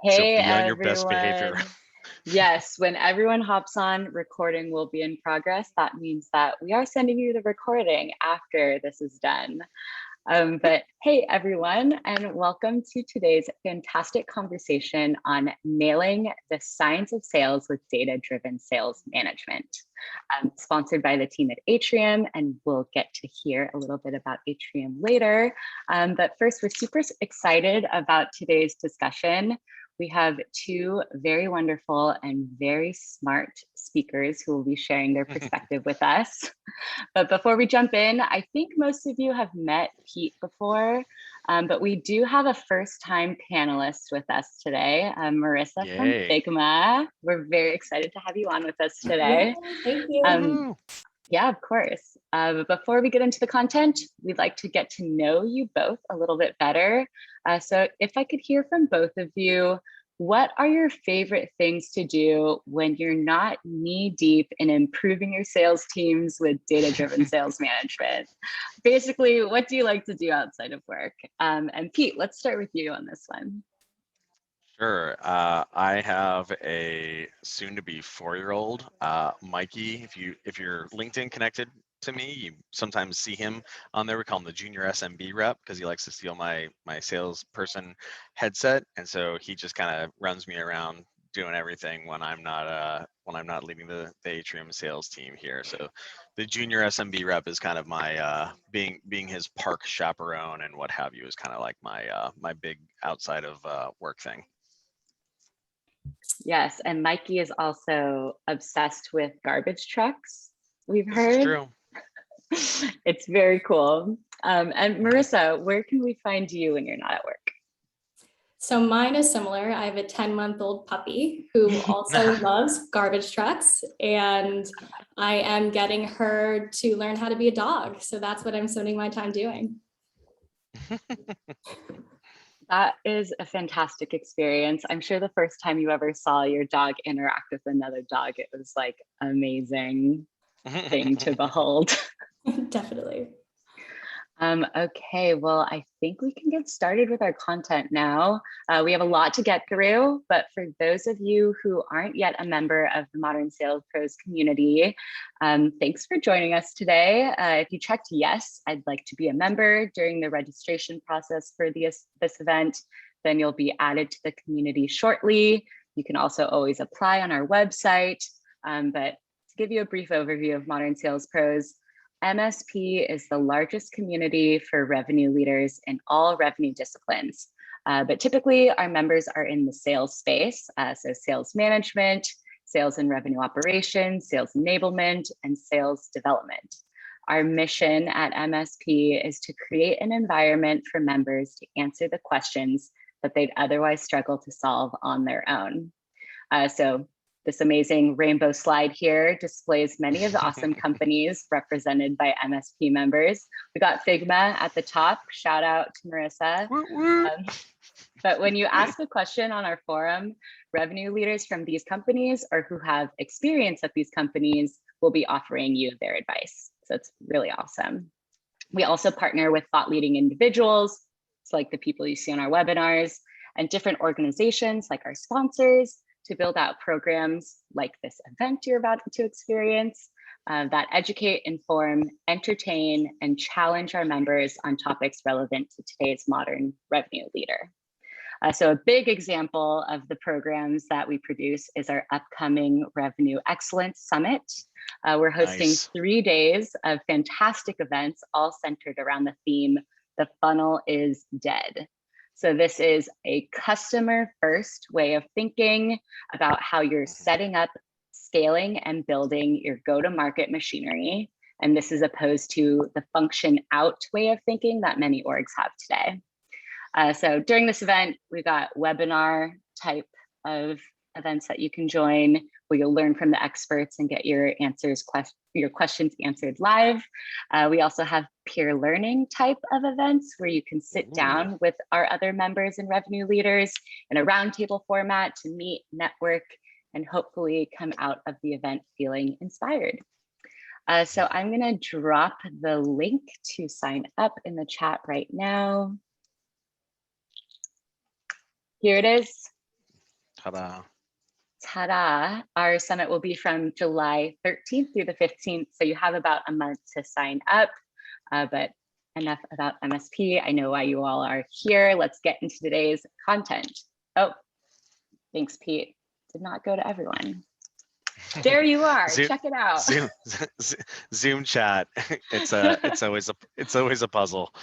So Hey be on your best behavior. everyone. Yes, when everyone hops on, recording will be in progress. That means that we are sending you the recording after this is done. But hey everyone, and welcome to today's fantastic conversation on nailing the science of sales with data-driven sales management, sponsored by the team at Atrium, and we'll get to hear a little bit about Atrium later. But first, we're super excited about today's discussion. We have two very wonderful and very smart speakers who will be sharing their perspective with us. But before we jump in, I think most of you have met Pete before, but we do have a first-time panelist with us today, Marissa from Figma. We're very excited to have you on with us today. Thank you. Yeah, of course. But before we get into the content, we'd like to get to know you both a little bit better. So if I could hear from both of you, what are your favorite things to do when you're not knee deep in improving your sales teams with data-driven sales management? Basically, what do you like to do outside of work? And Pete, let's start with you on this one. Sure. I have a soon-to-be 4-year-old, Mikey. If you're LinkedIn connected to me, you sometimes see him on there. We call him the junior SMB rep because he likes to steal my salesperson headset, and so he just kind of runs me around doing everything when I'm not leading the Atrium sales team here. So the junior SMB rep is kind of my being his park chaperone and what have you is kind of like my big outside of work thing. Yes, and Mikey is also obsessed with garbage trucks, we've heard. This is true. It's very cool. And Marissa, where can we find you when you're not at work? So mine is similar. I have a 10-month-old puppy who also loves garbage trucks, and I am getting her to learn how to be a dog. So that's what I'm spending my time doing. That is a fantastic experience. I'm sure the first time you ever saw your dog interact with another dog, it was like amazing thing to behold. Definitely. Okay, well, I think we can get started with our content now. We have a lot to get through, but for those of you who aren't yet a member of the Modern Sales Pros community, thanks for joining us today. If you checked yes, I'd like to be a member during the registration process for this event, then you'll be added to the community shortly. You can also always apply on our website, but to give you a brief overview of Modern Sales Pros, MSP is the largest community for revenue leaders in all revenue disciplines. But typically our members are in the sales space, so sales management, sales and revenue operations, sales enablement, and sales development. Our mission at MSP is to create an environment for members to answer the questions that they'd otherwise struggle to solve on their own. So this amazing rainbow slide here displays many of the awesome companies represented by MSP members. We got Figma at the top, shout out to Marissa. But when you ask a question on our forum, revenue leaders from these companies or who have experience at these companies will be offering you their advice. So it's really awesome. We also partner with thought leading individuals, it's like the people you see on our webinars, and different organizations like our sponsors, to build out programs like this event you're about to experience that educate, inform, entertain, and challenge our members on topics relevant to today's modern revenue leader. So a big example of the programs that we produce is our upcoming Revenue Excellence Summit. We're hosting 3 days of fantastic events, all centered around the theme, "The funnel is dead." So this is a customer first way of thinking about how you're setting up, scaling, and building your go-to-market machinery. And this is opposed to the function out way of thinking that many orgs have today. So during this event, we've got webinar type of events that you can join, where you'll learn from the experts and get your questions answered live. We also have peer learning type of events where you can sit down with our other members and revenue leaders in a roundtable format to meet, network, and hopefully come out of the event feeling inspired. So I'm gonna drop the link to sign up in the chat right now. Here it is. Ta-da. Ta-da! Our summit will be from July 13th through the 15th, so you have about a month to sign up. But enough about MSP. I know why you all are here. Let's get into today's content. Oh, thanks, Pete. Did not go to everyone. There you are. Zoom, Check it out. Zoom chat. It's always a puzzle.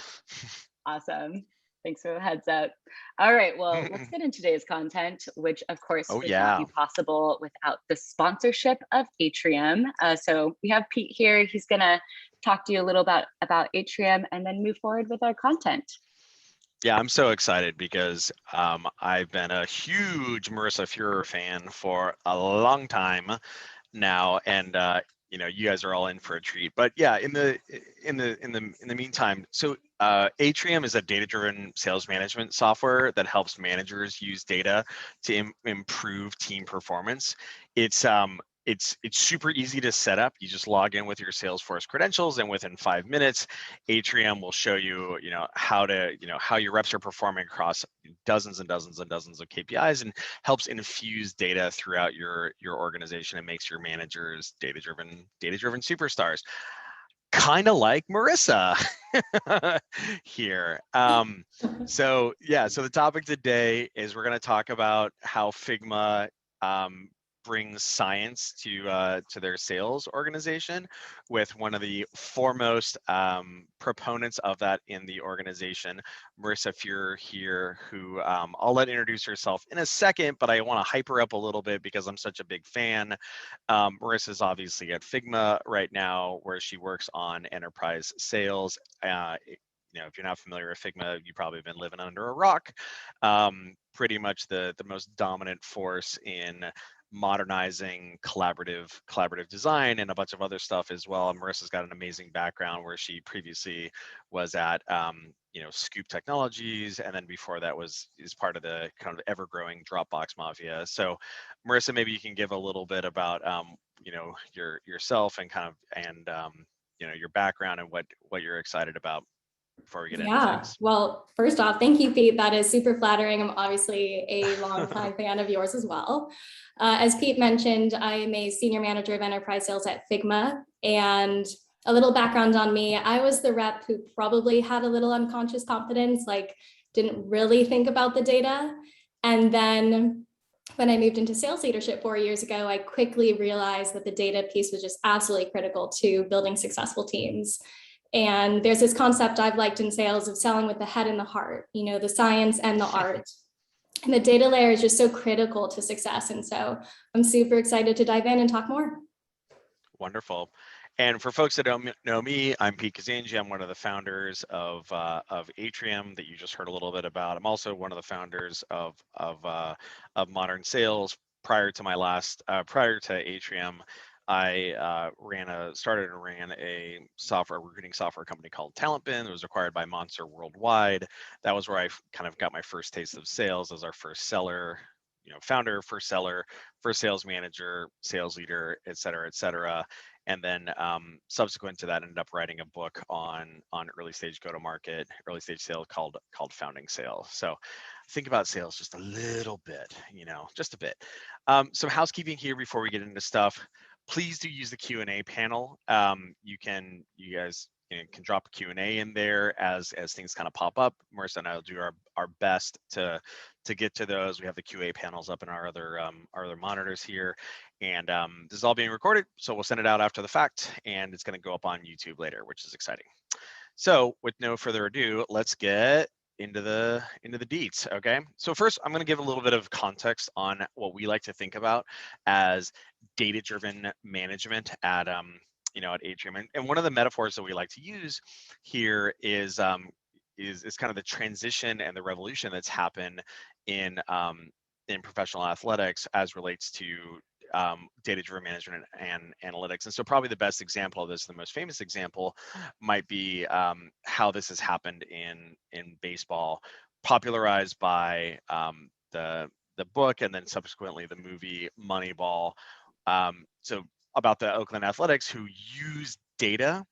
Awesome. Thanks for the heads up. All right, well, let's get into today's content, which of course Oh, would yeah. not be possible without the sponsorship of Atrium. So we have Pete here. He's gonna talk to you a little about Atrium and then move forward with our content. Yeah, I'm so excited because I've been a huge Marissa Fuhrer fan for a long time now, and you know, you guys are all in for a treat. But yeah, in the meantime, so Atrium is a data-driven sales management software that helps managers use data to improve team performance. It's super easy to set up. You just log in with your Salesforce credentials, and within 5 minutes, Atrium will show you, how your reps are performing across dozens and dozens and dozens of KPIs, and helps infuse data throughout your organization and makes your managers data-driven superstars. Kind of like Marissa here. So the topic today is we're going to talk about how Figma brings science to their sales organization, with one of the foremost proponents of that in the organization, Marissa Fuhrer here, who I'll let introduce herself in a second, but I want to hype her up a little bit because I'm such a big fan. Marissa's obviously at Figma right now, where she works on enterprise sales. If you're not familiar with Figma, you've probably been living under a rock. Pretty much the most dominant force in modernizing collaborative design and a bunch of other stuff as well. And Marissa's got an amazing background where she previously was at Scoop Technologies, and then before that is part of the kind of ever-growing Dropbox mafia. So Marissa, maybe you can give a little bit about yourself and your background and what you're excited about before we get into things. Well, first off, thank you, Pete. That is super flattering. I'm obviously a longtime fan of yours as well. As Pete mentioned, I am a senior manager of enterprise sales at Figma. And a little background on me, I was the rep who probably had a little unconscious confidence, like didn't really think about the data. And then when I moved into sales leadership 4 years ago, I quickly realized that the data piece was just absolutely critical to building successful teams. And there's this concept I've liked in sales of selling with the head and the heart, the science and the art. And the data layer is just so critical to success. And so I'm super excited to dive in and talk more. Wonderful. And for folks that don't know me, I'm Pete Kazanji. I'm one of the founders of Atrium that you just heard a little bit about. I'm also one of the founders of Modern Sales. Prior to Atrium, I started and ran a recruiting software company called TalentBin. It was acquired by Monster Worldwide. That was where I kind of got my first taste of sales as our first seller, founder, first seller, first sales manager, sales leader, et cetera. And then subsequent to that, ended up writing a book on early stage go-to-market, early stage sales called Founding Sales. So think about sales just a little bit, just a bit. Some housekeeping here before we get into stuff. Please do use the Q&A panel. You guys can drop a Q&A in there as things kind of pop up. Marissa and I will do our best to get to those. We have the QA panels up in our other monitors here, and this is all being recorded, so we'll send it out after the fact, and it's going to go up on YouTube later, which is exciting. So with no further ado, let's get into the deets. Okay, so first I'm going to give a little bit of context on what we like to think about as data-driven management at Atrium, and one of the metaphors that we like to use here is kind of the transition and the revolution that's happened in professional athletics as relates to data-driven management and analytics. And so probably the best example of this, the most famous example, might be how this has happened in baseball, popularized by the book and then subsequently the movie Moneyball. So about the Oakland Athletics, who use data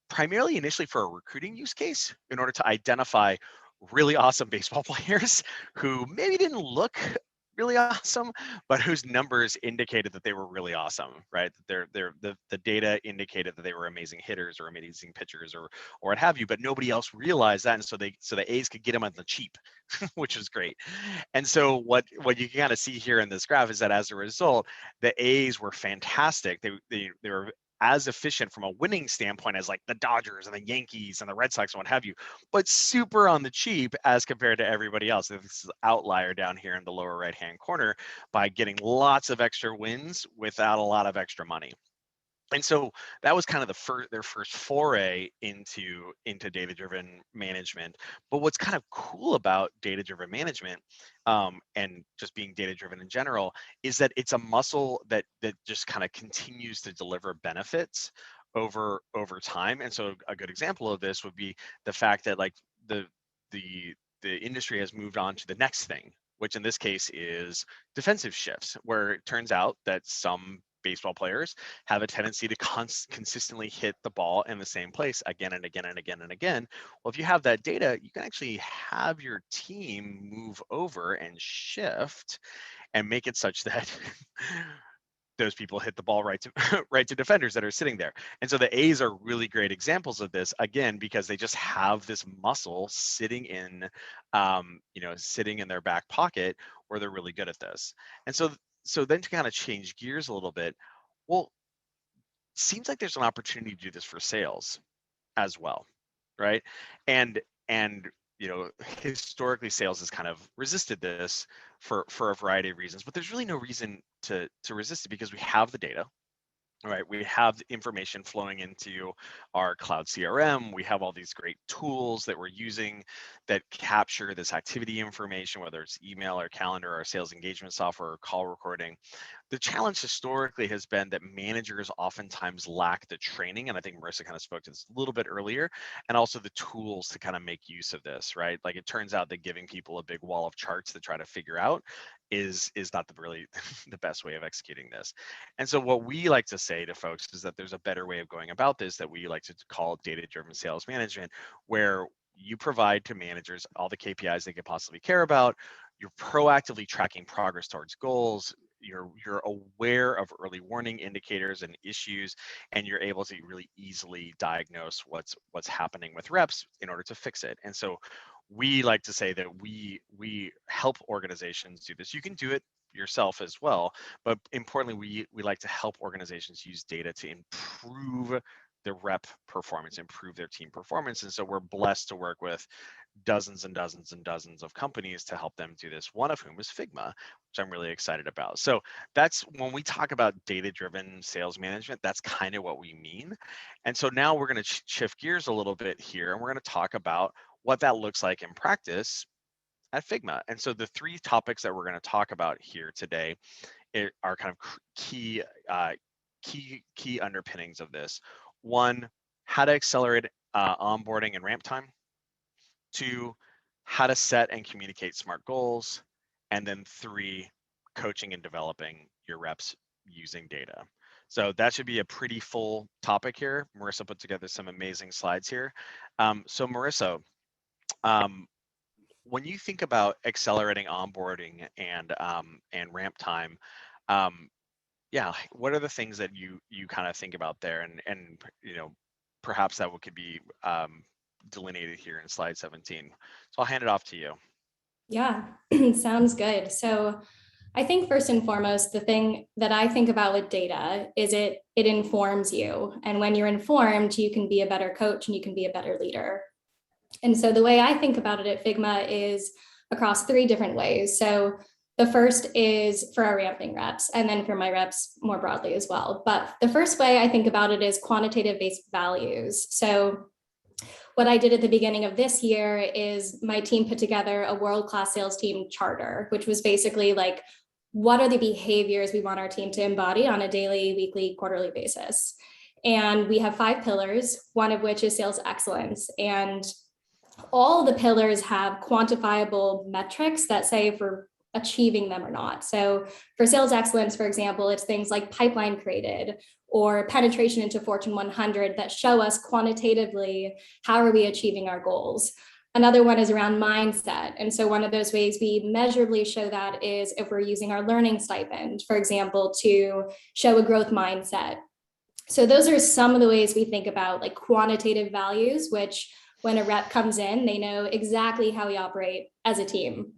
primarily initially for a recruiting use case in order to identify really awesome baseball players who maybe didn't look really awesome, but whose numbers indicated that they were really awesome, right? The data indicated that they were amazing hitters or amazing pitchers or what have you, but nobody else realized that, and so the A's could get them on the cheap, which was great. And so what you can kind of see here in this graph is that as a result, the A's were fantastic. They were as efficient from a winning standpoint as like the Dodgers and the Yankees and the Red Sox and what have you, but super on the cheap as compared to everybody else. This is outlier down here in the lower right-hand corner by getting lots of extra wins without a lot of extra money. And so that was kind of their first foray into data-driven management. But what's kind of cool about data-driven management and just being data-driven in general is that it's a muscle that just kind of continues to deliver benefits over time. And so a good example of this would be the fact that like the industry has moved on to the next thing, which in this case is defensive shifts, where it turns out that some baseball players have a tendency to consistently hit the ball in the same place again and again and again and again. Well, if you have that data, you can actually have your team move over and shift and make it such that those people hit the ball right to defenders that are sitting there. And so the A's are really great examples of this, again, because they just have this muscle sitting in sitting in their back pocket where they're really good at this. And so then to kind of change gears a little bit, well, seems like there's an opportunity to do this for sales as well, right? And historically sales has kind of resisted this for a variety of reasons, but there's really no reason to resist it because we have the data. Right, we have the information flowing into our cloud CRM. We have all these great tools that we're using that capture this activity information, whether it's email or calendar or sales engagement software or call recording. The challenge historically has been that managers oftentimes lack the training, and I think Marissa kind of spoke to this a little bit earlier, and also the tools to kind of make use of this, right? Like it turns out that giving people a big wall of charts to try to figure out is not really the best way of executing this. And so what we like to say to folks is that there's a better way of going about this that we like to call data-driven sales management, where you provide to managers all the KPIs they could possibly care about. You're proactively tracking progress towards goals. You're aware of early warning indicators and issues, and you're able to really easily diagnose what's happening with reps in order to fix it. And so we like to say that we help organizations do this. You can do it yourself as well, but importantly, we like to help organizations use data to improve their rep performance, improve their team performance. And so we're blessed to work with dozens and dozens and dozens of companies to help them do this, one of whom is Figma, which I'm really excited about. So that's when we talk about data-driven sales management, that's kind of what we mean. And so now we're going to shift gears a little bit here, and we're going to talk about what that looks like in practice at Figma. And so the three topics that we're going to talk about here today are kind of key underpinnings of this. One, how to accelerate onboarding and ramp time. Two, how to set and communicate smart goals. And then three, coaching and developing your reps using data. So that should be a pretty full topic here. Marissa put together some amazing slides here. So Marissa, when you think about accelerating onboarding and ramp time, yeah, what are the things that you kind of think about there, and perhaps that could be delineated here in slide 17. So I'll hand it off to you. Yeah, sounds good. So I think first and foremost, the thing that I think about with data is it informs you. And when you're informed, you can be a better coach and you can be a better leader. And so the way I think about it at Figma is across three different ways. So the first is for our ramping reps, and then for my reps more broadly as well. But the first way I think about it is quantitative based values. So what I did at the beginning of this year is my team put together a world-class sales team charter, which was basically like, what are the behaviors we want our team to embody on a daily, weekly, quarterly basis? And we have 5 pillars, one of which is sales excellence. And all the pillars have quantifiable metrics that say if we're achieving them or not. So for sales excellence, for example, it's things like pipeline created or penetration into Fortune 100 that show us quantitatively how are we achieving our goals. Another one is around mindset. And so one of those ways we measurably show that is if we're using our learning stipend, for example, to show a growth mindset. So those are some of the ways we think about like quantitative values, which when a rep comes in, they know exactly how we operate as a team.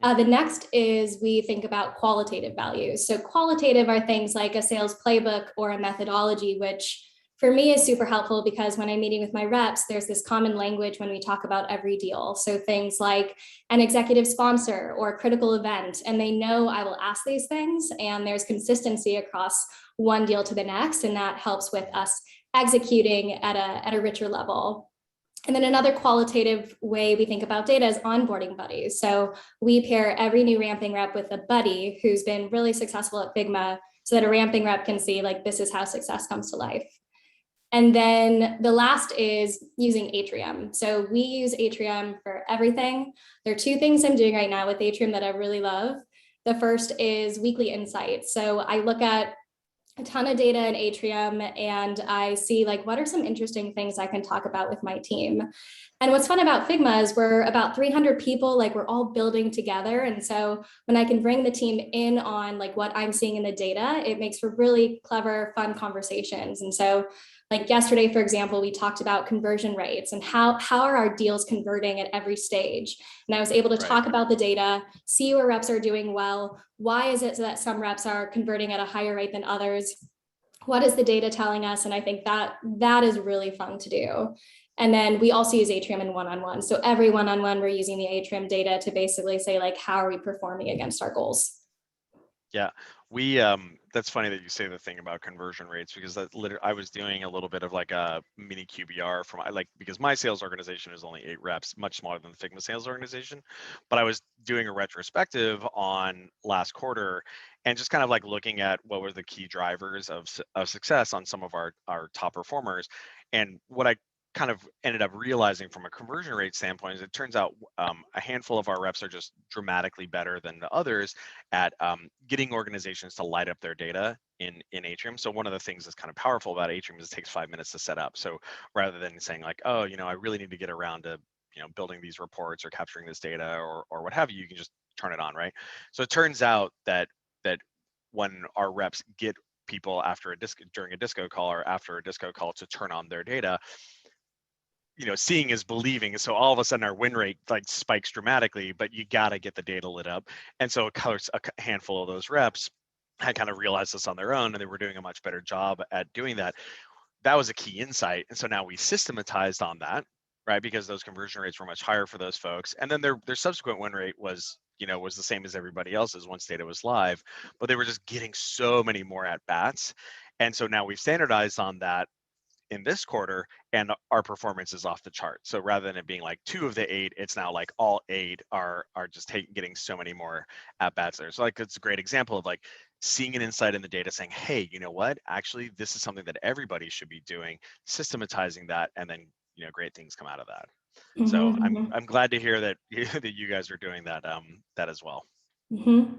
The next is we think about qualitative values. So qualitative are things like a sales playbook or a methodology, which for me is super helpful because when I'm meeting with my reps, there's this common language when we talk about every deal. So things like an executive sponsor or a critical event, and they know I will ask these things and there's consistency across one deal to the next. And that helps with us executing at a richer level. And then another qualitative way we think about data is onboarding buddies. So we pair every new ramping rep with a buddy who's been really successful at Figma so that a ramping rep can see like, this is how success comes to life. And then the last is using Atrium. So we use Atrium for everything. There are two things I'm doing right now with Atrium that I really love. The first is weekly insights. So I look at a ton of data in Atrium and I see like, what are some interesting things I can talk about with my team? And what's fun about Figma is we're about 300 people, like we're all building together. And so when I can bring the team in on like what I'm seeing in the data, it makes for really clever, fun conversations. And so like yesterday, for example, we talked about conversion rates and how are our deals converting at every stage. And I was able to talk about the data, see where reps are doing well. Why is it that some reps are converting at a higher rate than others? What is the data telling us? And I think that is really fun to do. And then we also use Atrium in one-on-one. So every one-on-one, we're using the Atrium data to basically say like, how are we performing against our goals? Yeah, we that's funny that you say the thing about conversion rates because that I was doing a little bit of like a mini QBR from because my sales organization is only 8 reps, much smaller than the Figma sales organization, but I was doing a retrospective on last quarter and just kind of like looking at what were the key drivers of success on some of our top performers. And what I kind of ended up realizing from a conversion rate standpoint is it turns out a handful of our reps are just dramatically better than the others at getting organizations to light up their data in Atrium. So one of the things that's kind of powerful about Atrium is it takes 5 minutes to set up. So rather than saying like, oh, I really need to get around to building these reports or capturing this data or what have you, you can just turn it on, right? So it turns out that when our reps get people during a disco call or after a disco call to turn on their data, seeing is believing. So all of a sudden our win rate like spikes dramatically, but you got to get the data lit up. And so a handful of those reps had kind of realized this on their own and they were doing a much better job at doing that. That was a key insight. And so now we systematized on that, right? Because those conversion rates were much higher for those folks. And then their subsequent win rate was the same as everybody else's once data was live, but they were just getting so many more at bats. And so now we've standardized on that in this quarter and our performance is off the chart. So rather than it being like 2 of the 8, it's now like all 8 are just getting so many more at bats there. So like it's a great example of like seeing an insight in the data saying, hey, you know what, actually this is something that everybody should be doing, systematizing that, and then great things come out of that. Mm-hmm, So mm-hmm. I'm glad to hear that that you guys are doing that that as well. Mm-hmm.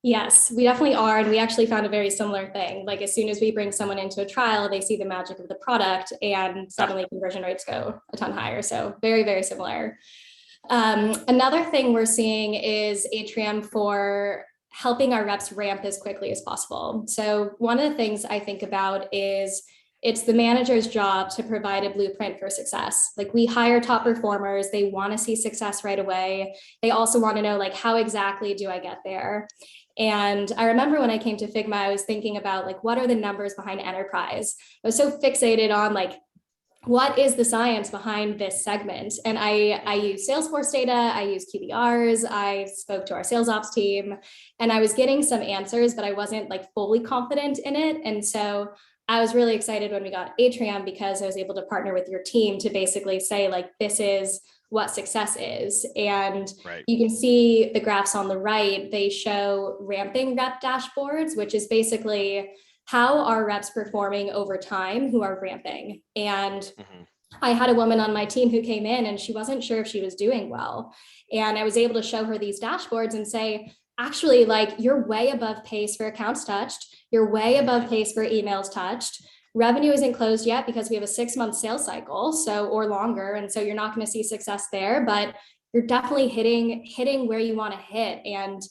Yes, we definitely are. And we actually found a very similar thing. Like as soon as we bring someone into a trial, they see the magic of the product and suddenly conversion rates go a ton higher. So very, very similar. Another thing we're seeing is Atrium for helping our reps ramp as quickly as possible. So one of the things I think about is it's the manager's job to provide a blueprint for success. Like we hire top performers, they want to see success right away. They also want to know like, how exactly do I get there? And I remember when I came to Figma, I was thinking about like, what are the numbers behind enterprise? I was so fixated on like, what is the science behind this segment? And I use Salesforce data, I use QBRs, I spoke to our sales ops team, and I was getting some answers, but I wasn't like fully confident in it. And so I was really excited when we got Atrium because I was able to partner with your team to basically say like, this is what success is. And you can see the graphs on the right, they show ramping rep dashboards, which is basically how are reps performing over time who are ramping. And I had a woman on my team who came in and she wasn't sure if she was doing well. And I was able to show her these dashboards and say, actually, like you're way above pace for accounts touched. You're way above pace for emails touched. revenue isn't closed yet because we have a 6-month sales cycle, so or longer. And so you're not going to see success there, but you're definitely hitting where you want to hit. And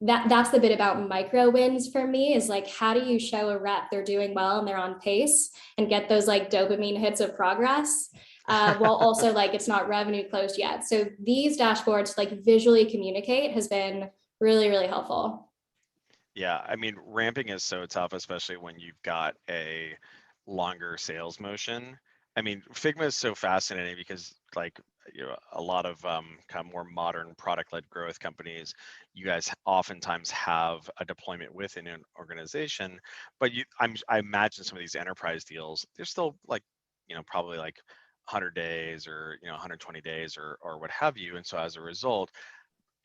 that's the bit about micro wins for me, is like, how do you show a rep they're doing well and they're on pace and get those like dopamine hits of progress, while also like it's not revenue closed yet. So these dashboards like visually communicate has been really, really helpful. Yeah, I mean, ramping is so tough, especially when you've got a longer sales motion. I mean, Figma is so fascinating because, like, a lot of kind of more modern product-led growth companies, you guys oftentimes have a deployment within an organization, but I imagine some of these enterprise deals, they're still like, probably like 100 days or 120 days or what have you, and so as a result,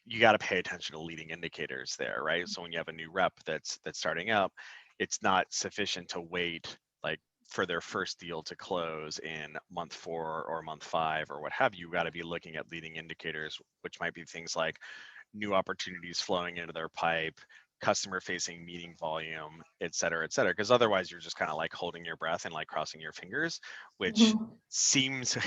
you got to pay attention to leading indicators there, right? So when you have a new rep that's starting up, it's not sufficient to wait like for their first deal to close in month 4 or month 5 or what have you. You got to be looking at leading indicators, which might be things like new opportunities flowing into their pipe, customer facing meeting volume, et cetera, because otherwise you're just kind of like holding your breath and like crossing your fingers, which Mhm. seems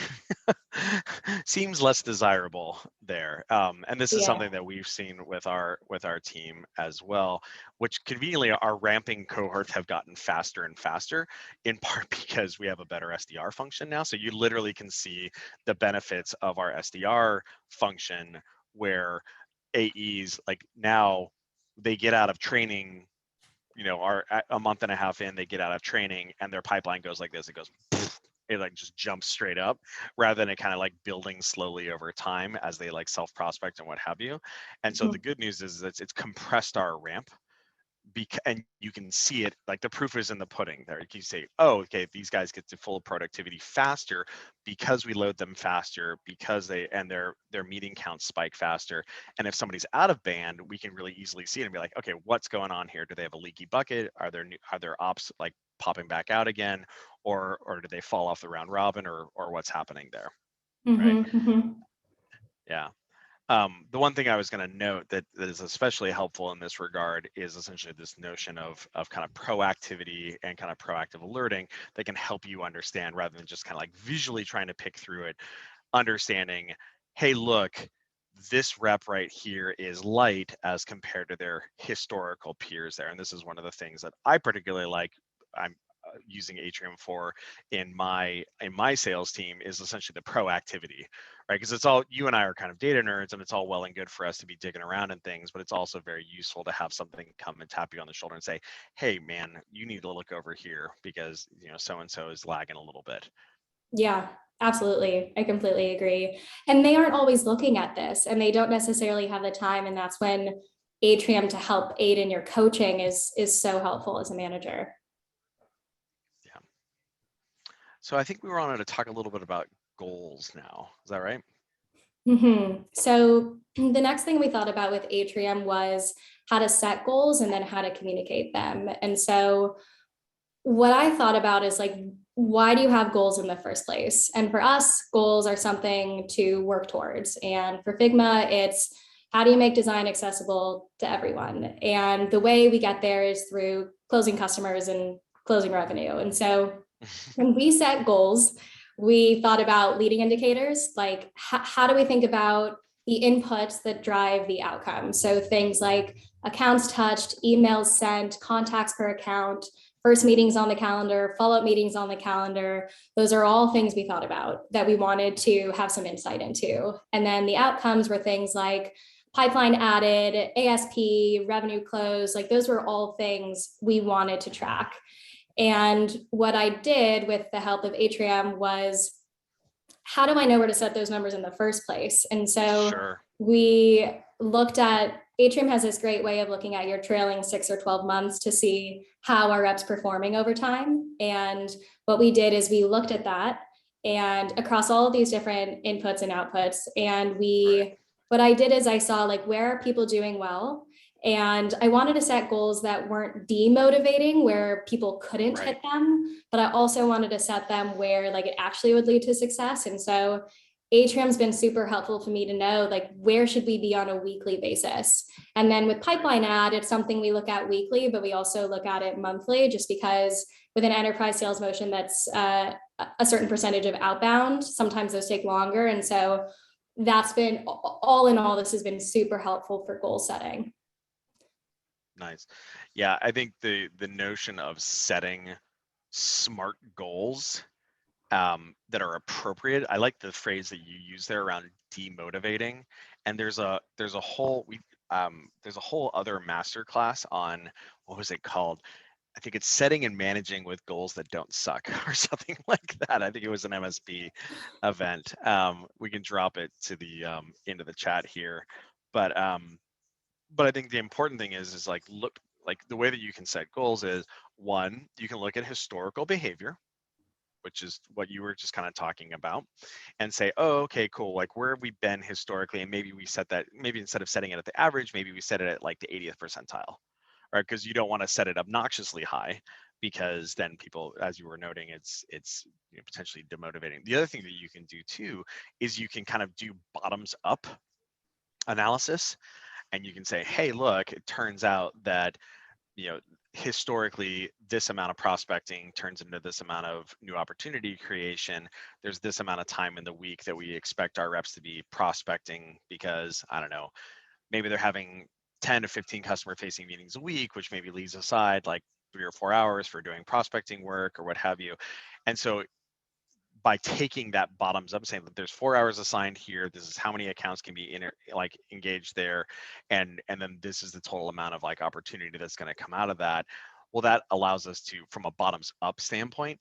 seems less desirable there. And this is Yeah. something that we've seen with our team as well, which conveniently our ramping cohorts have gotten faster and faster, in part because we have a better SDR function now. So you literally can see the benefits of our SDR function, where AEs like now they get out of training, are a month and a half in, they get out of training and their pipeline goes like this. It goes, it like just jumps straight up, rather than it kind of like building slowly over time as they like self prospect and what have you. And so the Mhm. good news is that it's compressed our ramp, and you can see it, like the proof is in the pudding there. You can say, oh, okay, these guys get to full productivity faster because we load them faster, because their meeting counts spike faster. And if somebody's out of band, we can really easily see it and be like, okay, what's going on here? Do they have a leaky bucket? Are there ops like popping back out again, or do they fall off the round robin, or what's happening there, right? Mhm. Mhm. Yeah. The one thing I was going to note that is especially helpful in this regard is essentially this notion of kind of proactivity and kind of proactive alerting that can help you understand, rather than just kind of like visually trying to pick through it, understanding, hey, look, this rep right here is light as compared to their historical peers there. And this is one of the things that I particularly like. I'm using Atrium for in my sales team, is essentially the proactivity, right? Because it's all, you and I are kind of data nerds, and it's all well and good for us to be digging around in things, but it's also very useful to have something come and tap you on the shoulder and say, hey man, you need to look over here because so and so is lagging a little bit. Yeah, absolutely. I completely agree. And they aren't always looking at this, and they don't necessarily have the time. And that's when Atrium to help aid in your coaching is so helpful as a manager. Yeah. So I think we were on to talk a little bit about goals now. Is that right? So the next thing we thought about with Atrium was how to set goals and then how to communicate them. And so what I thought about is like, why do you have goals in the first place? And for us, goals are something to work towards. And for Figma, it's how do you make design accessible to everyone? And the way we get there is through closing customers and closing revenue. And so when we set goals, we thought about leading indicators, like how do we think about the inputs that drive the outcome? So things like accounts touched, emails sent, contacts per account, first meetings on the calendar, follow-up meetings on the calendar. Those are all things we thought about that we wanted to have some insight into. And then the outcomes were things like pipeline added, ASP, revenue close, like those were all things we wanted to track. And what I did with the help of Atrium was, how do I know where to set those numbers in the first place? And so Sure. we looked at, Atrium has this great way of looking at your trailing 6 or 12 months to see how our reps performing over time. And what we did is we looked at that and across all of these different inputs and outputs. And what I did is I saw like, where are people doing well? And I wanted to set goals that weren't demotivating, where people couldn't hit them, but I also wanted to set them where like it actually would lead to success. And so Atrium's been super helpful for me to know, like, where should we be on a weekly basis? And then with pipeline ad, it's something we look at weekly, but we also look at it monthly, just because with an enterprise sales motion that's a certain percentage of outbound, sometimes those take longer. And so that's been, all in all, this has been super helpful for goal setting. Nice. Yeah, I think the notion of setting smart goals that are appropriate. I like the phrase that you use there around demotivating. And there's a whole there's a whole other masterclass on, what was it called? I think it's setting and managing with goals that don't suck or something like that. I think it was an MSP event. We can drop it to the into the chat here, but I think the important thing is like, look, like the way that you can set goals is, one, you can look at historical behavior, which is what you were just kind of talking about, and say, oh, okay, cool. Like, where have we been historically? And maybe we set that, maybe instead of setting it at the average, maybe we set it at like the 80th percentile, right? Because you don't want to set it obnoxiously high, because then people, as you were noting, it's potentially demotivating. The other thing that you can do too is you can kind of do bottoms up analysis, and you can say, hey, look, it turns out that, historically, this amount of prospecting turns into this amount of new opportunity creation. There's this amount of time in the week that we expect our reps to be prospecting, because, I don't know, maybe they're having 10 to 15 customer facing meetings a week, which maybe leaves aside like 3 or 4 hours for doing prospecting work or what have you. And so by taking that bottoms up, saying that there's 4 hours assigned here, this is how many accounts can be engaged there, and then this is the total amount of like opportunity that's going to come out of that. Well, that allows us to, from a bottoms up standpoint,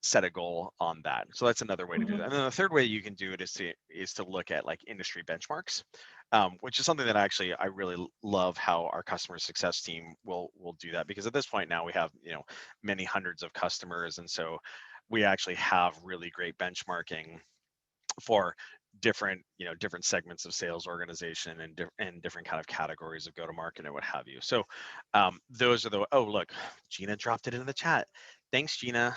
set a goal on that. So that's another way to do that. And then the third way you can do it is to look at like industry benchmarks, which is something that I really love how our customer success team will do that, because at this point now we have many hundreds of customers, and so we actually have really great benchmarking for different segments of sales organization, and different kind of categories of go to market and what have you. So those are oh, look, Gina dropped it in the chat. Thanks, Gina.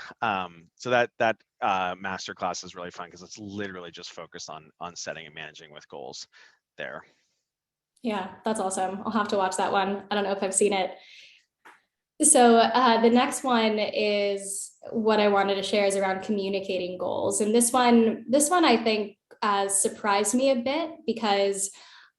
So that masterclass is really fun, because it's literally just focused on setting and managing with goals there. Yeah, that's awesome. I'll have to watch that one. I don't know if I've seen it. So the next one is what I wanted to share, is around communicating goals. And this one I think surprised me a bit, because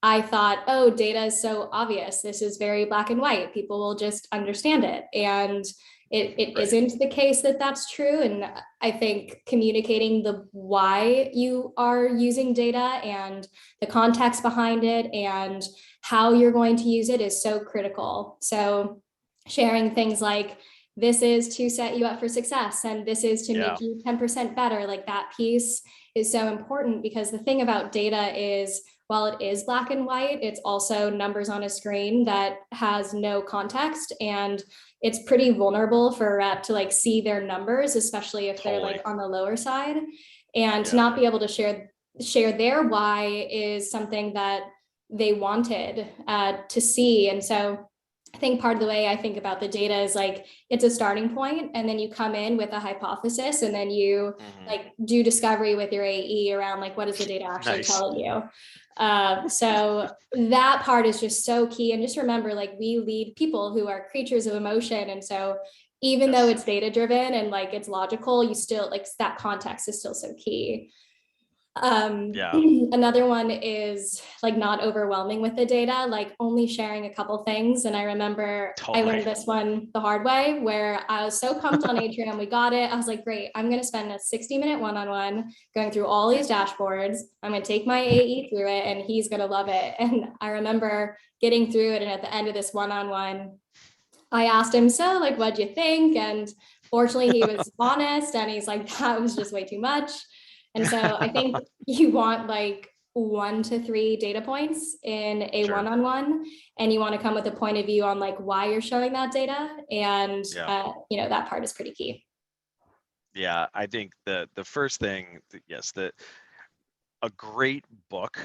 I thought, oh, data is so obvious. This is very black and white. People will just understand it. And it Right. isn't the case that that's true. And I think communicating the why you are using data and the context behind it and how you're going to use it is so critical. So sharing things like, this is to set you up for success, and this is to make you 10% better. Like, that piece is so important, because the thing about data is, while it is black and white, it's also numbers on a screen that has no context, and it's pretty vulnerable for a rep to like see their numbers, especially if they're like on the lower side, and to not be able to share their why is something that they wanted to see. And so I think part of the way I think about the data is like, it's a starting point, and then you come in with a hypothesis, and then you like do discovery with your AE around like, what is the data actually telling you? So that part is just so key. And just remember, like, we lead people who are creatures of emotion. And so even though it's data driven and like it's logical, you still like, that context is still so key. Another one is like not overwhelming with the data, like only sharing a couple things. And I remember I learned this one the hard way, where I was so pumped on Atrium, we got it. I was like, great, I'm going to spend a 60-minute one-on-one going through all these dashboards. I'm going to take my AE through it, and he's going to love it. And I remember getting through it, and at the end of this one-on-one, I asked him, so like, what'd you think? And fortunately he was honest, and he's like, that was just way too much. And so I think you want like 1 to 3 data points in a one-on-one, and you want to come with a point of view on like why you're showing that data. And, that part is pretty key. Yeah, I think the first thing, yes, a great book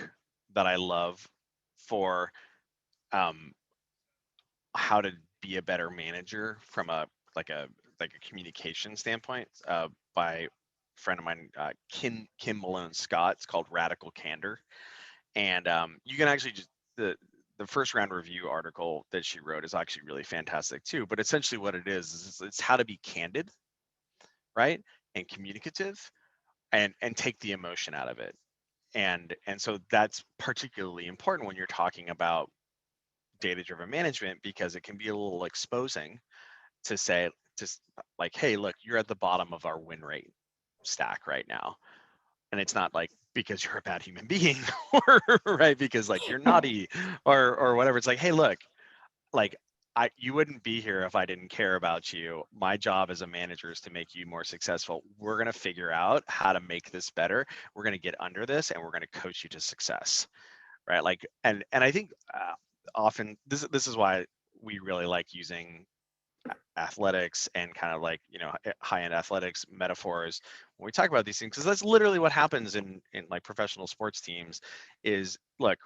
that I love for how to be a better manager from a communication standpoint, by friend of mine, Kim Malone Scott. It's called Radical Candor, and you can actually just the first round review article that she wrote is actually really fantastic too. But essentially, what it is it's how to be candid, right, and communicative, and take the emotion out of it. And so that's particularly important when you're talking about data-driven management, because it can be a little exposing to say, just like, hey, look, you're at the bottom of our win rate stack right now. And it's not like because you're a bad human being or right because like you're naughty or whatever. It's like, hey, look, like you wouldn't be here if I didn't care about you. My job as a manager is to make you more successful. We're going to figure out how to make this better. We're going to get under this and we're going to coach you to success. Right. Like, and I think often this is why we really like using athletics and kind of like, you know, high-end athletics metaphors when we talk about these things, because that's literally what happens in like professional sports teams. Is, look,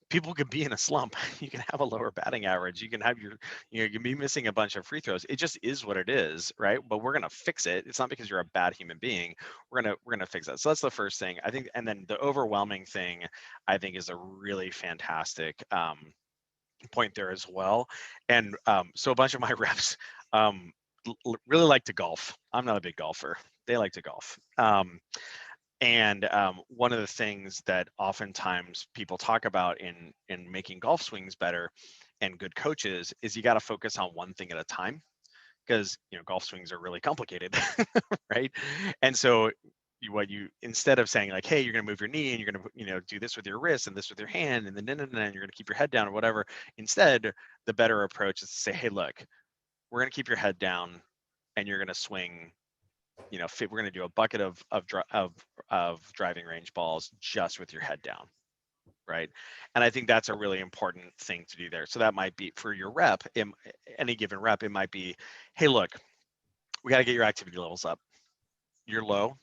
people can be in a slump. You can have a lower batting average, you can have your, you know, you can be missing a bunch of free throws. It just is what it is, right? But we're going to fix it. It's not because you're a bad human being. We're going to fix that. So that's the first thing, I think. And then the overwhelming thing, I think, is a really fantastic point there as well. And so a bunch of my reps really like to golf. I'm not a big golfer. They like to golf. And one of the things that oftentimes people talk about in making golf swings better and good coaches is you got to focus on one thing at a time, because, you know, golf swings are really complicated, right? And so what you, instead of saying like, hey, you're going to move your knee and you're going to, you know, do this with your wrist and this with your hand and then you're going to keep your head down or whatever, instead the better approach is to say, hey, look, we're going to keep your head down and you're going to swing, you know, we're going to do a bucket of driving range balls just with your head down, right? And I think that's a really important thing to do there. So that might be for your rep, any given rep, it might be, hey, look, we got to get your activity levels up. You're low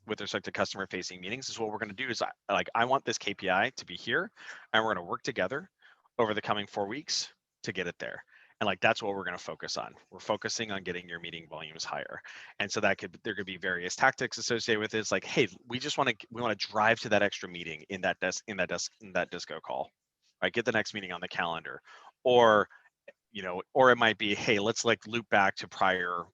with respect to customer facing meetings. Is what we're going to do is I want this KPI to be here, and we're going to work together over the coming 4 weeks to get it there. And like, that's what we're going to focus on. We're focusing on getting your meeting volumes higher. And so there could be various tactics associated with it. It's like, hey, we want to drive to that extra meeting in that disco call, right? Get the next meeting on the calendar. Or, you know, or it might be, hey, let's like loop back to prior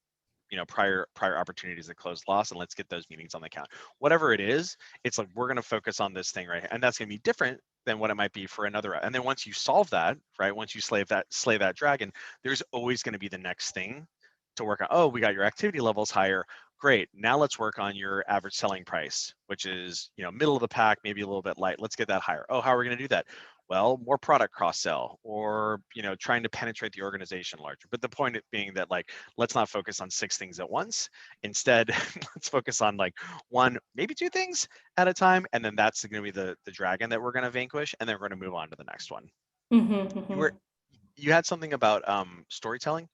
opportunities that closed loss, and let's get those meetings on the count. Whatever it is, it's like, we're going to focus on this thing, right? And that's going to be different than what it might be for another. And then once you solve that, right, once you slay that dragon, there's always going to be the next thing to work on. Oh, we got your activity levels higher. Great. Now let's work on your average selling price, which is, you know, middle of the pack, maybe a little bit light. Let's get that higher. Oh, how are we going to do that? Well, more product cross sell, or, you know, trying to penetrate the organization larger. But the point being that, like, let's not focus on 6 things at once. Instead, let's focus on like 1, maybe 2 things at a time. And then that's going to be the dragon that we're going to vanquish. And then we're going to move on to the next one. You had something about storytelling.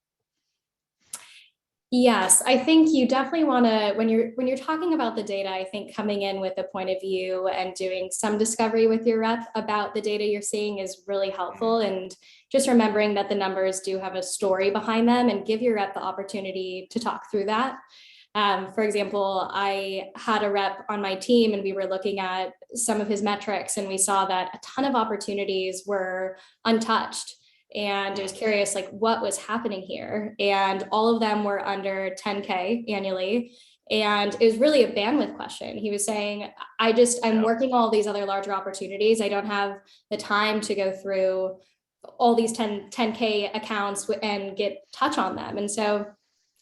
Yes, I think you definitely want to, when you're talking about the data, I think coming in with a point of view and doing some discovery with your rep about the data you're seeing is really helpful. And just remembering that the numbers do have a story behind them, and give your rep the opportunity to talk through that. For example, I had a rep on my team and we were looking at some of his metrics, and we saw that a ton of opportunities were untouched. And I was curious, like, what was happening here? And all of them were under 10K annually. And it was really a bandwidth question. He was saying, I'm working all these other larger opportunities. I don't have the time to go through all these 10K accounts and get touch on them. And so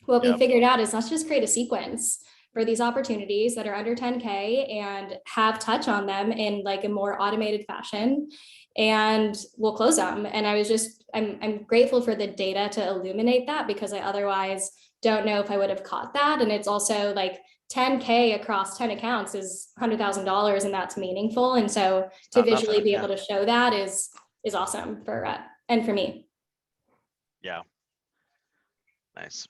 what we figured out is, let's just create a sequence for these opportunities that are under 10K and have touch on them in like a more automated fashion, and we'll close them. And I'm grateful for the data to illuminate that, because I otherwise don't know if I would have caught that. And it's also like 10K across 10 accounts is $100,000, and that's meaningful. And so to visually be able to show that is awesome for rep and for me. Yeah. Nice.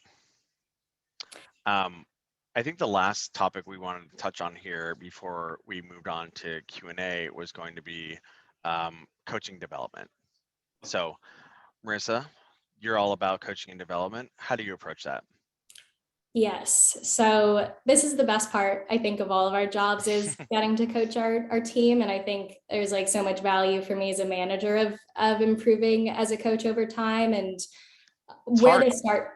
I think the last topic we wanted to touch on here before we moved on to Q&A was going to be coaching development. So, Marissa, you're all about coaching and development. How do you approach that? Yes. So this is the best part, I think, of all of our jobs is getting to coach our team. And I think there's like so much value for me as a manager of improving as a coach over time. And It's where hard. to start,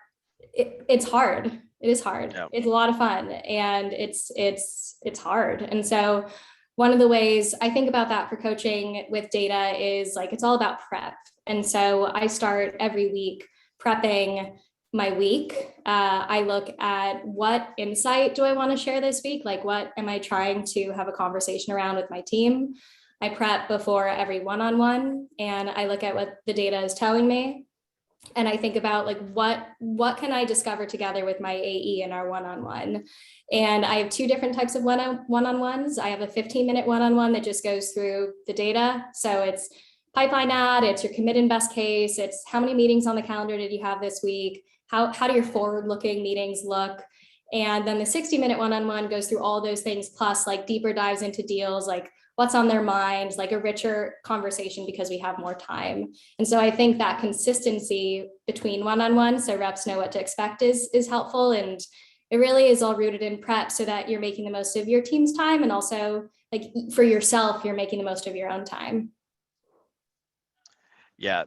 it's hard. It is hard. Yeah. It's a lot of fun, and it's hard. And so one of the ways I think about that for coaching with data is like it's all about prep. And so I start every week prepping my week. I look at what insight do I want to share this week? Like, what am I trying to have a conversation around with my team? I prep before every one-on-one, and I look at what the data is telling me. And I think about like what can I discover together with my AE in our one-on-one. And I have two different types of one-on-ones. I have a 15-minute one-on-one that just goes through the data. So it's pipeline ad, it's your commit and best case, it's how many meetings on the calendar did you have this week, how do your forward-looking meetings look. And then the 60-minute one-on-one goes through all those things, plus like deeper dives into deals, like what's on their mind, like a richer conversation because we have more time. And so I think that consistency between one-on-one, so reps know what to expect, is helpful. And it really is all rooted in prep so that you're making the most of your team's time. And also like for yourself, you're making the most of your own time. Yeah,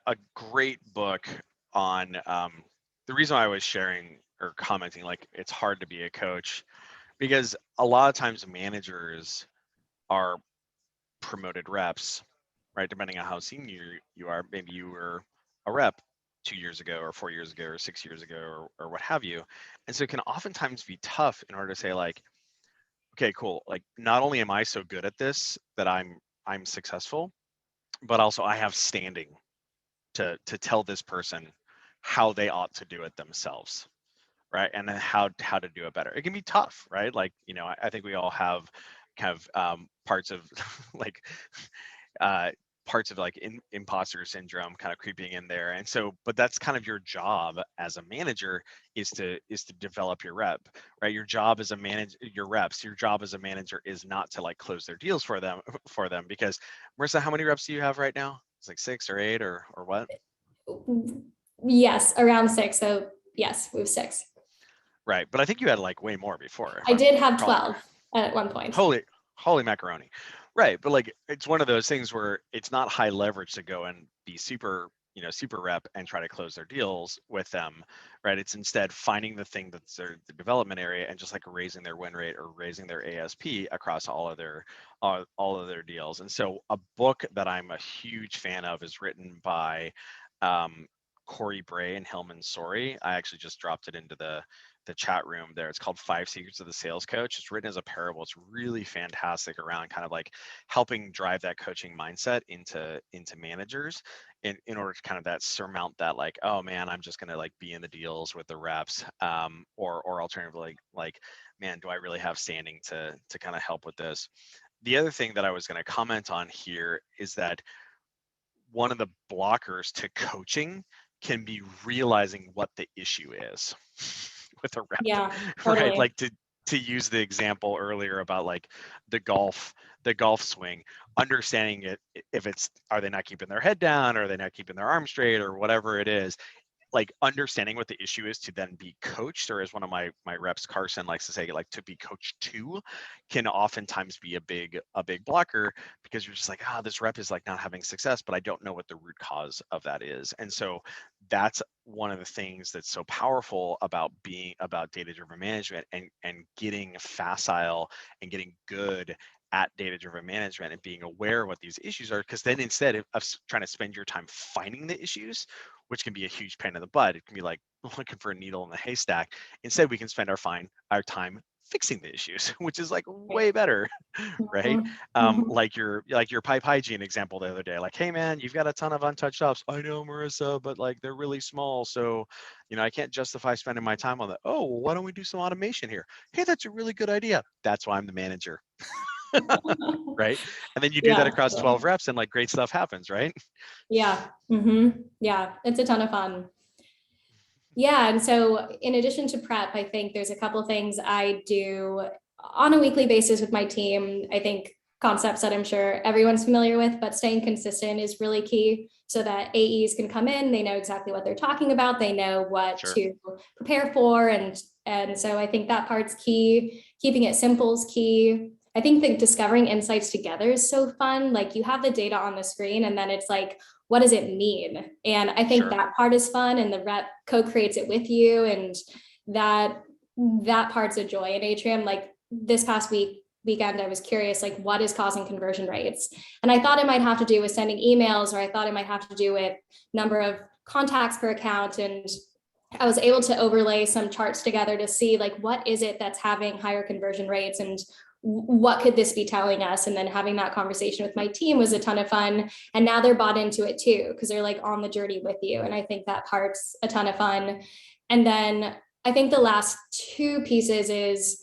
a great book on the reason why I was sharing or commenting like it's hard to be a coach, because a lot of times managers are promoted reps, right? Depending on how senior you are, maybe you were a rep 2 years ago or 4 years ago or 6 years ago or what have you. And so it can oftentimes be tough in order to say like, okay, cool. Like not only am I so good at this that I'm successful, but also I have standing to tell this person how they ought to do it themselves, right? And then how to do it better. It can be tough, right? Like, I think we all have kind of parts of like uh, parts of like imposter syndrome kind of creeping in there. And so, but that's kind of your job as a manager is to develop your rep, right? Your job as a manager, your reps, your job as a manager is not to like close their deals for them because Marissa, how many reps do you have right now? It's like 6 or 8 or what? Yes, around 6. So yes, we have 6. Right. But I think you had like way more before. I did have 12 at one point. Holy macaroni. Right. But like, it's one of those things where it's not high leverage to go and be super rep and try to close their deals with them. Right. It's instead finding the thing that's the development area and just like raising their win rate or raising their ASP across all of their deals. And so a book that I'm a huge fan of is written by Corey Bray and Hillman Sori. I actually just dropped it into the chat room there. It's called 5 Secrets of the Sales Coach. It's written as a parable. It's really fantastic around kind of like helping drive that coaching mindset into managers in order to kind of that surmount that like, oh man, I'm just gonna like be in the deals with the reps, or alternatively like, man, do I really have standing to kind of help with this? The other thing that I was going to comment on here is that one of the blockers to coaching can be realizing what the issue is with a rep. Yeah, totally. Right? Like to use the example earlier about like the golf swing, understanding it, if it's, are they not keeping their head down, or are they not keeping their arm straight, or whatever it is, like understanding what the issue is to then be coached, or as one of my reps, Carson, likes to say, like to be coached to, can oftentimes be a big blocker, because you're just like, this rep is like not having success, but I don't know what the root cause of that is. And so that's one of the things that's so powerful about data-driven management and getting facile and getting good at data-driven management and being aware of what these issues are, because then instead of trying to spend your time finding the issues, which can be a huge pain in the butt, it can be like looking for a needle in the haystack. Instead, we can spend our time fixing the issues, which is like way better, right? Like your pipe hygiene example the other day, like, hey man, you've got a ton of untouched ups. I know, Marissa, but like they're really small, so I can't justify spending my time on that. Oh, well, why don't we do some automation here? Hey, that's a really good idea. That's why I'm the manager. Right? And then you do that across 12 reps and like great stuff happens, right? Yeah. Yeah, it's a ton of fun. Yeah, and so in addition to prep, I think there's a couple things I do on a weekly basis with my team. I think concepts that I'm sure everyone's familiar with, but staying consistent is really key so that AEs can come in, they know exactly what they're talking about, they know what to prepare for, and And so I think that part's key. Keeping it simple is key. I think that discovering insights together is so fun. Like you have the data on the screen and then it's like, what does it mean? And I think Sure. that part is fun, and the rep co-creates it with you. And that part's a joy in Atrium. Like this past weekend, I was curious, like what is causing conversion rates? And I thought it might have to do with sending emails, or I thought it might have to do with number of contacts per account. And I was able to overlay some charts together to see like what is it that's having higher conversion rates, and what could this be telling us? And then having that conversation with my team was a ton of fun. And now they're bought into it too, because they're like on the journey with you. And I think that part's a ton of fun. And then I think the last two pieces is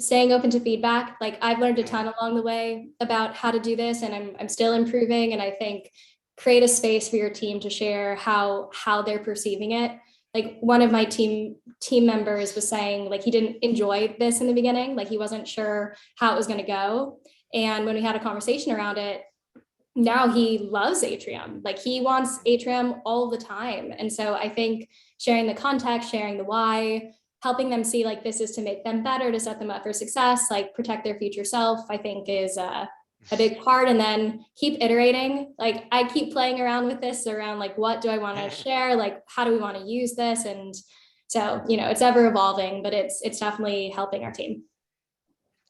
staying open to feedback. Like I've learned a ton along the way about how to do this, and I'm still improving. And I think create a space for your team to share how they're perceiving it. Like one of my team members was saying like he didn't enjoy this in the beginning, like he wasn't sure how it was going to go. And when we had a conversation around it, now he loves Atrium. Like he wants Atrium all the time. And so I think sharing the context, sharing the why, helping them see like this is to make them better, to set them up for success, like protect their future self, I think is a big part. And then keep iterating. Like I keep playing around with this around like, what do I want to share? Like, how do we want to use this? And so, it's ever evolving, but it's definitely helping our team.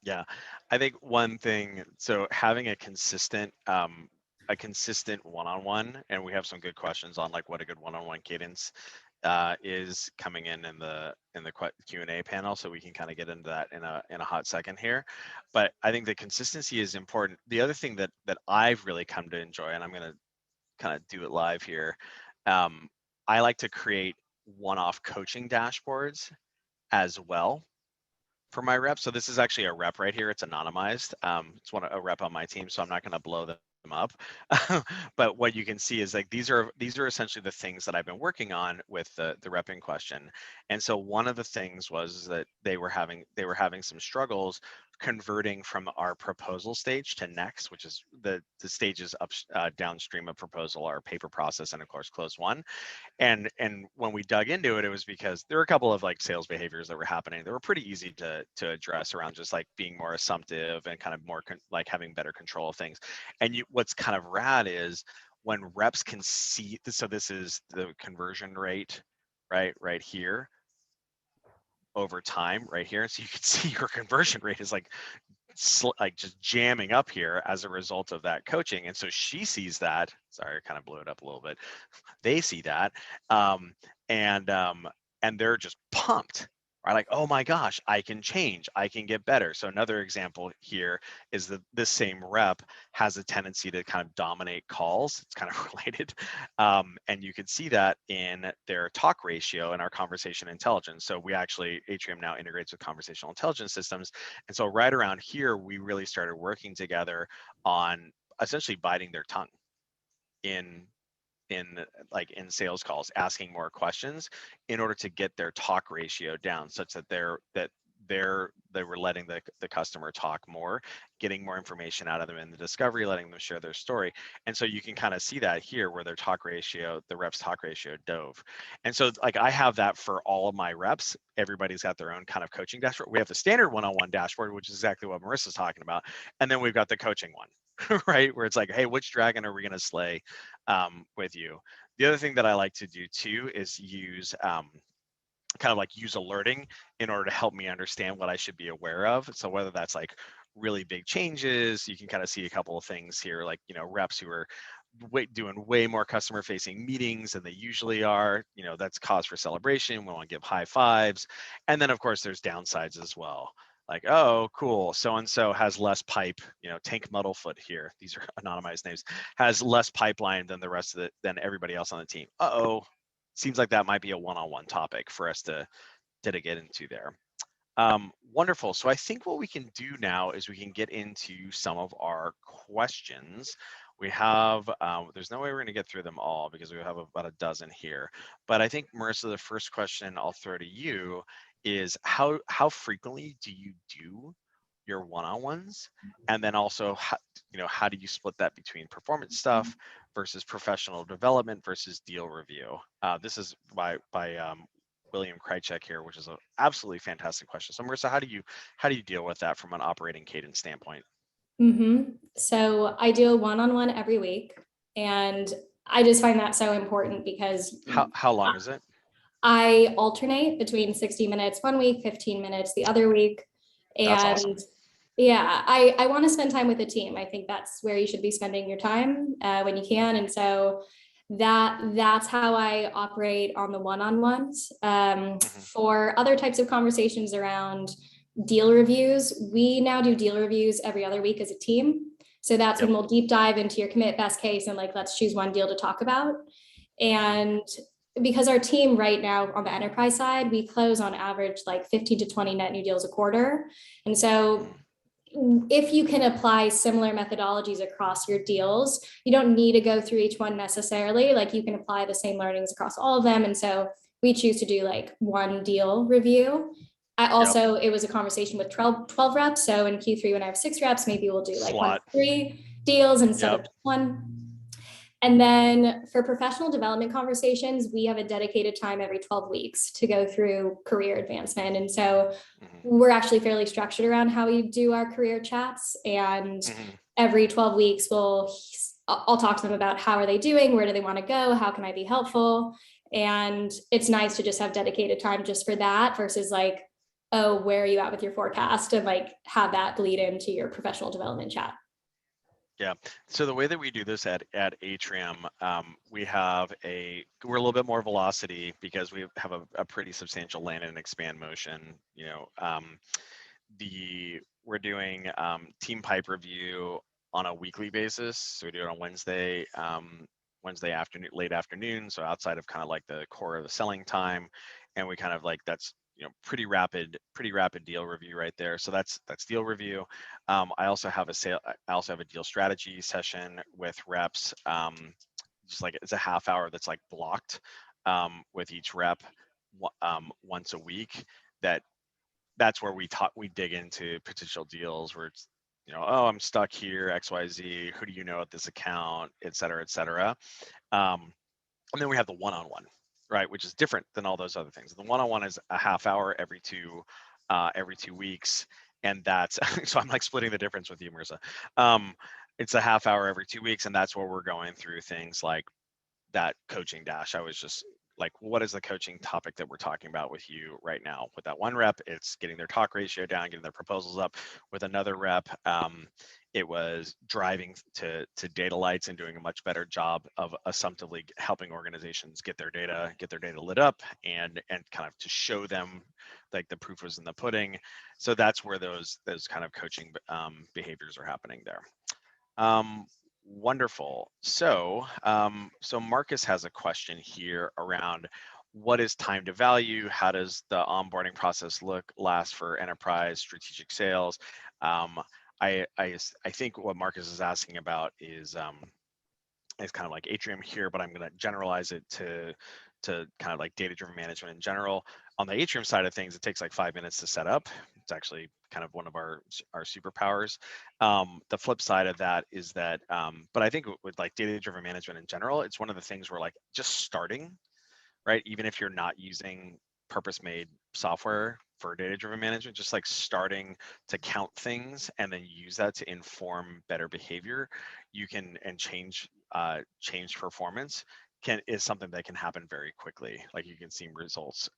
Yeah, I think one thing, so having a consistent one-on-one, and we have some good questions on like what a good one-on-one cadence is coming in the Q&A panel, so we can kind of get into that in a hot second here. But I think the consistency is important. The other thing that I've really come to enjoy, and I'm going to kind of do it live here, I like to create one-off coaching dashboards as well for my reps. So this is actually a rep right here. It's anonymized. It's a rep on my team, so I'm not going to blow them up. But what you can see is like these are essentially the things that I've been working on with the rep in question. And so one of the things was that they were having some struggles converting from our proposal stage to next, which is the stages downstream of proposal, our paper process, and of course close one. And when we dug into it, it was because there were a couple of like sales behaviors that were happening that were pretty easy to address around just like being more assumptive and kind of more like having better control of things. And what's kind of rad is when reps can see this. So this is the conversion rate, right here over time right here. So you can see your conversion rate is like just jamming up here as a result of that coaching. And so she sees that. Sorry, I kind of blew it up a little bit. They see that, and they're just pumped, right? Like, oh my gosh, I can change, I can get better. So another example here is that this same rep has a tendency to kind of dominate calls. It's kind of related, and you can see that in their talk ratio and our conversation intelligence. So we actually, Atrium now integrates with conversational intelligence systems, and so right around here, we really started working together on essentially biting their tongue in sales calls, asking more questions in order to get their talk ratio down, such that they were letting the customer talk more, getting more information out of them in the discovery, letting them share their story. And so you can kind of see that here where their talk ratio, the reps talk ratio dove. And so like I have that for all of my reps. Everybody's got their own kind of coaching dashboard. We have the standard one-on-one dashboard, which is exactly what Marissa's talking about. And then we've got the coaching one, right? Where it's like, hey, which dragon are we going to slay with you? The other thing that I like to do too is use kind of like use alerting in order to help me understand what I should be aware of. So whether that's like really big changes, you can kind of see a couple of things here, like, reps who are doing way more customer facing meetings than they usually are, that's cause for celebration. We want to give high fives. And then of course there's downsides as well. Like, oh, cool, so-and-so has less pipe, Tank Muddlefoot here, these are anonymized names, has less pipeline than the rest of than everybody else on the team. Uh-oh, seems like that might be a one-on-one topic for us to get into there. Wonderful. So I think what we can do now is we can get into some of our questions. We have, there's no way we're going to get through them all because we have about a dozen here. But I think, Marissa, the first question I'll throw to you is how frequently do you do your one-on-ones? And then also, how do you split that between performance stuff versus professional development versus deal review? This is by William Krychek here, which is an absolutely fantastic question. So Marissa, how do you deal with that from an operating cadence standpoint? So I do a one-on-one every week, and I just find that so important because How long is it? I alternate between 60 minutes one week, 15 minutes the other week. That's awesome. And yeah, I want to spend time with the team. I think that's where you should be spending your time when you can. And so that's how I operate on the one-on-ones. For other types of conversations around deal reviews, we now do deal reviews every other week as a team. So that's Yep. when we'll deep dive into your commit best case and like, let's choose one deal to talk about. And because our team right now on the enterprise side, we close on average like 15 to 20 net new deals a quarter. And so if you can apply similar methodologies across your deals, you don't need to go through each one necessarily. Like you can apply the same learnings across all of them. And so we choose to do like one deal review. I also, it was a conversation with 12 reps. So in Q3, when I have 6 reps, maybe we'll do like Slot. 3 deals instead of one. And then for professional development conversations, we have a dedicated time every 12 weeks to go through career advancement. And so we're actually fairly structured around how we do our career chats. And every 12 weeks, I'll talk to them about how are they doing? Where do they want to go? How can I be helpful? And it's nice to just have dedicated time just for that versus like, oh, where are you at with your forecast? And like have that bleed into your professional development chat. Yeah. So the way that we do this at Atrium, we're a little bit more velocity because we have a pretty substantial land and expand motion. We're doing team pipe review on a weekly basis. So we do it on Wednesday afternoon, late afternoon. So outside of kind of like the core of the selling time, and we kind of like that's pretty rapid deal review right there. So that's deal review. I also have a deal strategy session with reps. Just like it's a half hour that's like blocked with each rep once a week. That's where we dig into potential deals where it's oh, I'm stuck here, XYZ, who do you know at this account, et cetera, et cetera. And then we have the one-on-one, right, which is different than all those other things. The one-on-one is a half hour every 2 weeks, and that's so I'm like splitting the difference with you, Marissa. It's a half hour every 2 weeks, and that's where we're going through things like that coaching dash. I was just like, what is the coaching topic that we're talking about with you right now? With that one rep, it's getting their talk ratio down, getting their proposals up. With another rep, it was driving to data lights and doing a much better job of assumptively helping organizations get their data lit up and kind of to show them like the proof was in the pudding. So that's where those kind of coaching behaviors are happening there. Wonderful. So Marcus has a question here around what is time to value? How does the onboarding process last for enterprise strategic sales? I think what Marcus is asking about is kind of like Atrium here, but I'm going to generalize it to kind of like data-driven management in general. On the Atrium side of things, it takes like 5 minutes to set up. It's actually kind of one of our superpowers. The flip side of that is that, but I think with like data-driven management in general, it's one of the things where like just starting, right? Even if you're not using purpose-made software for data-driven management, just like starting to count things and then use that to inform better behavior, you can and change performance is something that can happen very quickly. Like you can see results,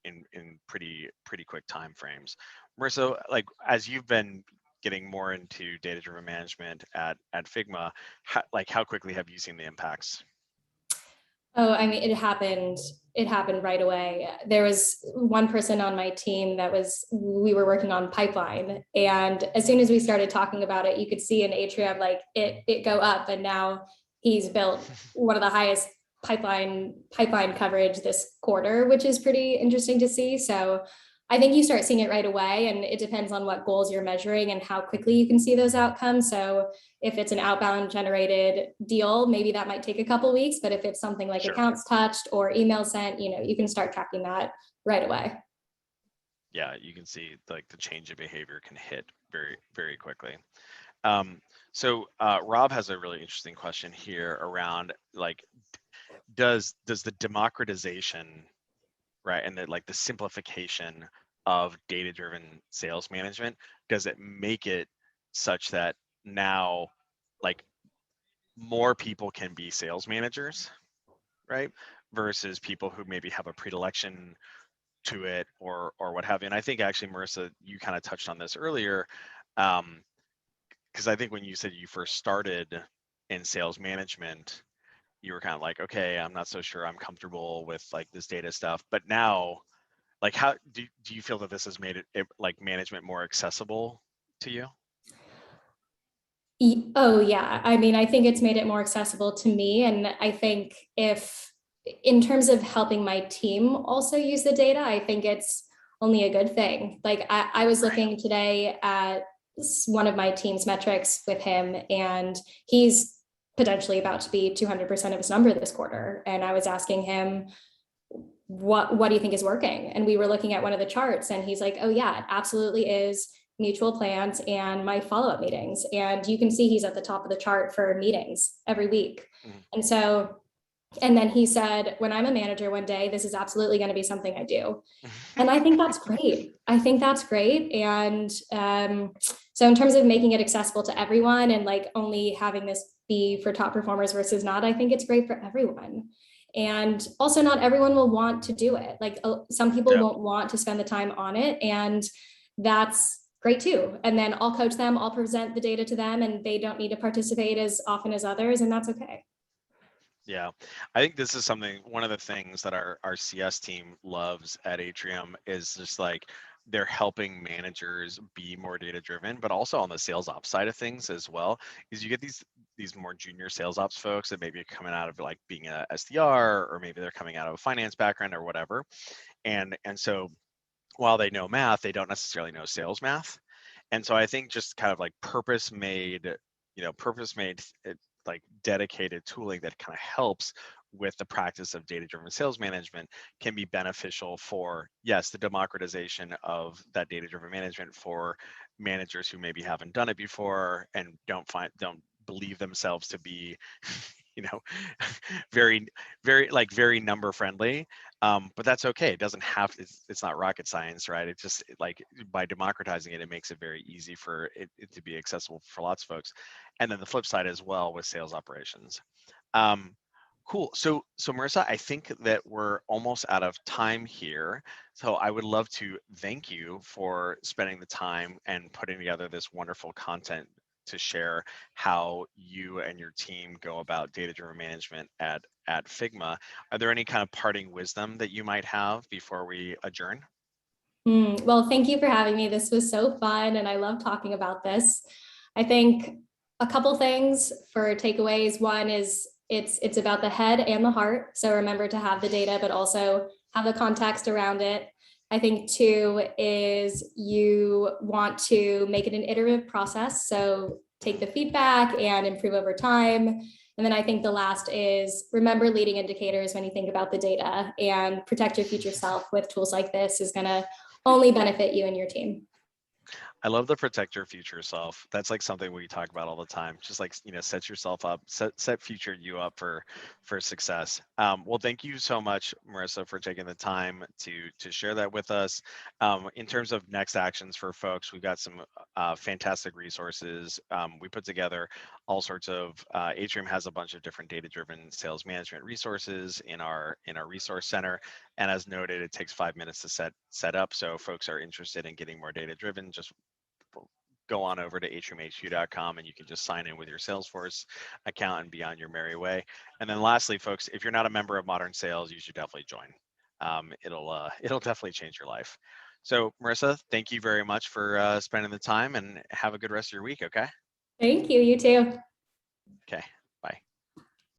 in pretty quick time frames. Marissa, like as you've been getting more into data-driven management at Figma, how quickly have you seen the impacts? Oh, I mean, it happened right away. There was one person on my team we were working on pipeline. And as soon as we started talking about it, you could see in Atrium, like it go up. And now he's built one of the highest pipeline coverage this quarter, which is pretty interesting to see. So I think you start seeing it right away, and it depends on what goals you're measuring and how quickly you can see those outcomes. So if it's an outbound generated deal, maybe that might take a couple of weeks, but if it's something like accounts touched or email sent, you can start tracking that right away. Yeah, you can see like the change of behavior can hit very, very quickly. So Rob has a really interesting question here around like, does the democratization right? And that like the simplification of data-driven sales management, does it make it such that now like more people can be sales managers, right? Versus people who maybe have a predilection to it or what have you. And I think actually, Marissa, you kind of touched on this earlier, because I think when you said you first started in sales management, you were kind of like, okay, I'm not so sure I'm comfortable with like this data stuff. But now, like, how do you feel that this has made it like management more accessible to you? Oh, yeah. I mean, I think it's made it more accessible to me. And I think if, in terms of helping my team also use the data, I think it's only a good thing. Like, I was looking today at one of my team's metrics with him, and he's potentially about to be 200% of his number this quarter. And I was asking him, what do you think is working? And we were looking at one of the charts, and he's like, oh, yeah, it absolutely is mutual plans and my follow-up meetings. And you can see he's at the top of the chart for meetings every week. Mhm. And so, and then he said, when I'm a manager one day, this is absolutely going to be something I do. And I think that's great. I think that's great. And so in terms of making it accessible to everyone and like only having this be for top performers versus not, I think it's great for everyone. And also not everyone will want to do it. Like some people Yeah. won't want to spend the time on it. And that's great too. And then I'll coach them, I'll present the data to them, and they don't need to participate as often as others, and that's okay. Yeah, I think this is something, one of the things that our CS team loves at Atrium is just like they're helping managers be more data driven, but also on the sales ops side of things as well, is you get these more junior sales ops folks that maybe are coming out of like being a SDR, or maybe they're coming out of a finance background or whatever. And so while they know math, they don't necessarily know sales math. And so I think just kind of like purpose made like dedicated tooling that kind of helps with the practice of data-driven sales management can be beneficial for, yes, the democratization of that data-driven management for managers who maybe haven't done it before and don't believe themselves to be you know very very number friendly, but that's okay. It doesn't have, it's not rocket science, right? It just like by democratizing it, it makes it very easy for it to be accessible for lots of folks. And then the flip side as well with sales operations. Cool. So Marissa, I think that we're almost out of time here. So I would love to thank you for spending the time and putting together this wonderful content to share how you and your team go about data-driven management at Figma. Are there any kind of parting wisdom that you might have before we adjourn? Well, thank you for having me. This was so fun, and I love talking about this. I think a couple things for takeaways. One is it's about the head and the heart. So remember to have the data, but also have the context around it. I think two is you want to make it an iterative process. So take the feedback and improve over time. And then I think the last is remember leading indicators when you think about the data, and protect your future self with tools like this is going to only benefit you and your team. I love the protect your future self. That's like something we talk about all the time. Just like, set yourself up, set future you up for success. Well, thank you so much, Marissa, for taking the time to share that with us. In terms of next actions for folks, we've got some fantastic resources. We put together all sorts of, Atrium has a bunch of different data-driven sales management resources in our resource center. And as noted, it takes 5 minutes to set up. So folks are interested in getting more data-driven, just go on over to atriumhq.com and you can just sign in with your Salesforce account and be on your merry way. And then lastly, folks, if you're not a member of Modern Sales, you should definitely join. It'll definitely change your life. So Marissa, thank you very much for spending the time, and have a good rest of your week. Okay. Thank you. You too. Okay.